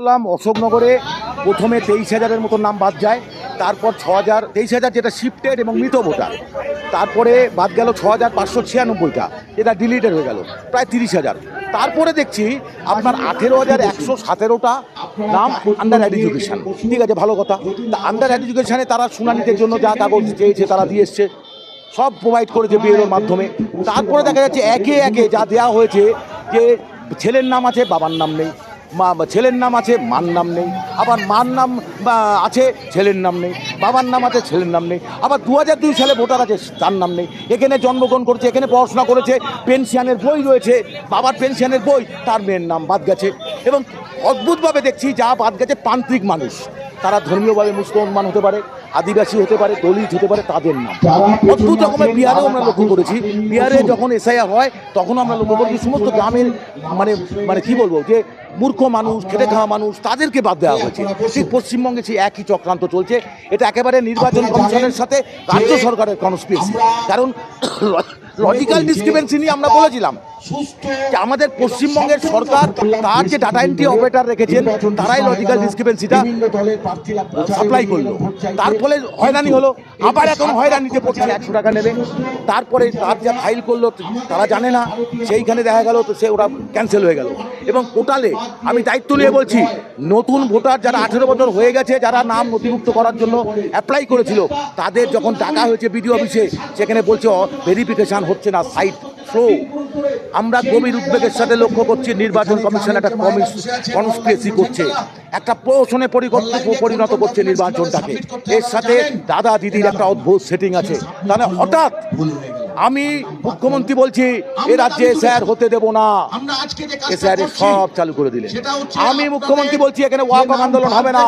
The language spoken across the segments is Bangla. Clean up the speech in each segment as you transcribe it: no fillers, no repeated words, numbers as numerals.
বললাম অশোকনগরে প্রথমে 23,000-এর মতো নাম বাদ যায়, তারপর 6,000, 23,000 যেটা শিফটেড এবং মৃত ভোটার, তারপরে বাদ গেল 6,596টা, যেটা ডিলিটেড হয়ে গেল, প্রায় 30,000। তারপরে দেখছি আপনার 18,117টা নাম আন্ডার এডুকেশান। ঠিক আছে, ভালো কথা। তা আন্ডার এডুকেশানে তারা শুনানিতে জন্য যা কাগজ চেয়েছে তারা দিয়ে এসছে, সব প্রোভাইড করেছে বিএলওর মাধ্যমে। তারপরে দেখা যাচ্ছে একে একে যা দেওয়া হয়েছে, যে ছেলের নাম আছে বাবার নাম নেই, ছেলের নাম আছে মার নাম নেই, আবার মার নাম আছে ছেলের নাম নেই, বাবার নাম আছে ছেলের নাম নেই, আবার 2002 সালে ভোটার আছে তার নাম নেই। এখানে জন্মগ্রহণ করেছে, এখানে পড়াশোনা করেছে, পেনশনের বই রয়েছে, বাবার পেনশনের বই, তার মেয়ের নাম বাদ গেছে। এবং অদ্ভুতভাবে দেখছি যা বাদ গেছে প্রান্তিক মানুষ, তারা ধর্মীয়ভাবে মুসলমান হতে পারে, আদিবাসী হতে পারে, দলিত হতে পারে, তাদের নাম। অদ্ভুত রকমের বিহারেও আমরা লক্ষ্য করেছি, বিহারে যখন এসআইআর হয় তখন আমরা লক্ষ্য করেছি সমস্ত গ্রামের মানে মানে কি বলবো, যে মূর্খ মানুষ, খেটে খাওয়া মানুষ, তাদেরকে বাদ দেওয়া হয়েছে। ঠিক পশ্চিমবঙ্গে সেই একই চক্রান্ত চলছে। এটা একেবারে নির্বাচন কমিশনের সাথে রাজ্য সরকারের কনস্পিরেসি। কারণ লজিক্যাল ডিসক্রিপেন্সি নিয়ে আমরা বলেছিলাম যে আমাদের পশ্চিমবঙ্গের সরকার তার যে ডাটা এন্ট্রি অপারেটর রেখেছেন তারাই লজিক্যাল ডিসক্রিপেন্সিটা সাপ্লাই করলো, তার ফলে হয়রানি হলো। আবার এখন হয়রানিতে পড়ছে, 100 টাকা নেবে, তারপরে তার যা ফাইল করলো তারা জানে না, সেইখানে দেখা গেল তো সে ওরা ক্যান্সেল হয়ে গেল। এবং পোর্টালে আমি দায়িত্ব নিয়ে বলছি, নতুন ভোটার যারা 18 বছর হয়ে গেছে, যারা নাম নথিভুক্ত করার জন্য অ্যাপ্লাই করেছিল, তাদের যখন ডাকা হয়েছে বিডিও অফিসে, সেখানে বলছে ভেরিফিকেশান হচ্ছে না, সাইট ফ্লো। আমরা গভীর উদ্বেগের সাথে লক্ষ্য করছি নির্বাচন কমিশন একটা কনস্পিরেসি করছে, একটা প্রহসনে পরিণত করছে নির্বাচনটাকে। এর সাথে দাদা দিদির একটা অদ্ভুত সেটিং আছে। তাহলে হঠাৎ আমি মুখ্যমন্ত্রী বলছি এ রাজ্যে স্যার হতে দেব না, স্যার সব চালু করে দিলেন। আমি মুখ্যমন্ত্রী বলছি এখানে ওয়াক অফ আন্দোলন হবে না,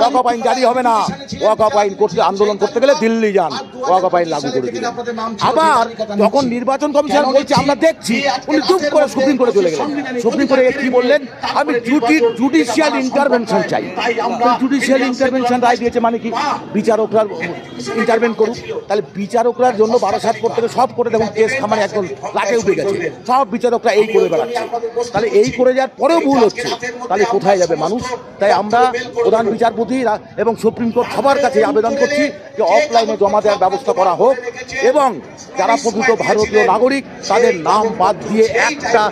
ওয়াক অফ আইন জারি হবে না, ওয়াক অফ আইন করতে আন্দোলন করতে গেলে দিল্লি যান, ওয়াক অফ আইন লাগু করে দিলেন। আবার যখন নির্বাচন কমিশন বলছে আমরা দেখছি, উনি চুপ করে সুপ্রিম কোর্টে চলে গেলেন। সুপ্রিম কোর্টে কি বললেন, আমি জুডিশিয়াল ইন্টারভেনশন চাই। জুডিশিয়াল ইন্টারভেনশন রায় দিয়েছে মানে কি, বিচারকরা ইন্টারভেন করুক। তাহলে বিচারকরার জন্য 12/7 করতে সব করে দেখুন, কেস খামারে একদম লাটে উঠে গেছে, সব বিচারকরা এই করে বেড়াচ্ছে। তাহলে এই করে যাওয়ার পরেও ভুল হচ্ছে, তাহলে কোথায় যাবে মানুষ? তাই আমরা প্রধান বিচারপতি এবং সুপ্রিম কোর্ট সবার কাছে আবেদন করছি যে অফলাইনে জমা দেওয়ার ব্যবস্থা করা হোক, এবং যারা প্রকৃত ভারতীয় নাগরিক তাদের নাম বাদ দিয়ে, একটা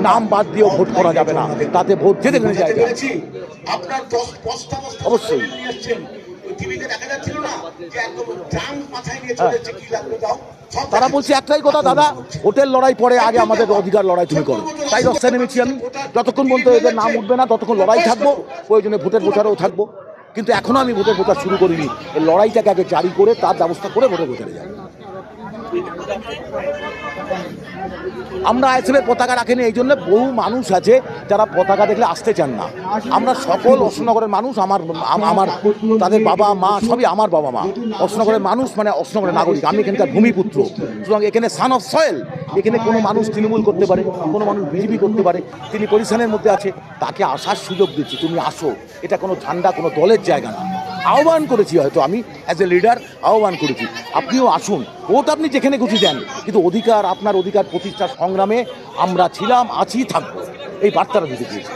নাম বাদ দিয়েও ভোট করা যাবে না, তাতে ভোট যেতে কোনো জায়গা অবশ্যই। তারা বলছে একটাই কথা, দাদা ভোটের লড়াই পরে, আগে আমাদের অধিকার লড়াই তুমি করো। তাই রাস্তায় নেমেছি আমি, যতক্ষণ পর্যন্ত এদের নাম উঠবে না ততক্ষণ লড়াই থাকবো, প্রয়োজনে ভোটের প্রচারেও থাকবো। কিন্তু এখনো আমি ভোটের প্রচার শুরু করিনি, এই লড়াইটাকে আগে জারি করে তার ব্যবস্থা করে ভোটের প্রচারে যাই। আমরা আইএসএফের পতাকা রাখিনি এই জন্য, বহু মানুষ আছে যারা পতাকা দেখলে আসতে চান না। আমরা সকল অশোকনগরের মানুষ, আমার তাদের বাবা মা সবই আমার বাবা মা, অশোকনগরের মানুষ মানে অশোকনগরের নাগরিক। আমি এখানকার ভূমিপুত্র, সুতরাং এখানে সান অফ সয়েল। এখানে কোনো মানুষ তৃণমূল করতে পারে, কোনো মানুষ বিজেপি করতে পারে, তিনি পজিশনের মধ্যে আছে, তাকে আসার সুযোগ দিচ্ছি, তুমি আসো। এটা কোনো ঝান্ডা, কোনো দলের জায়গা না। আহ্বান করেছি, হয়তো আমি অ্যাজ এ লিডার আহ্বান করেছি, আপনিও আসুন, ভোট আপনি যেখানে খুশি দেন, কিন্তু অধিকার, আপনার অধিকার প্রতিষ্ঠার সংগ্রামে আমরা ছিলাম, আছি, থাকবো, এই বার্তাটা দিতে চেয়েছি।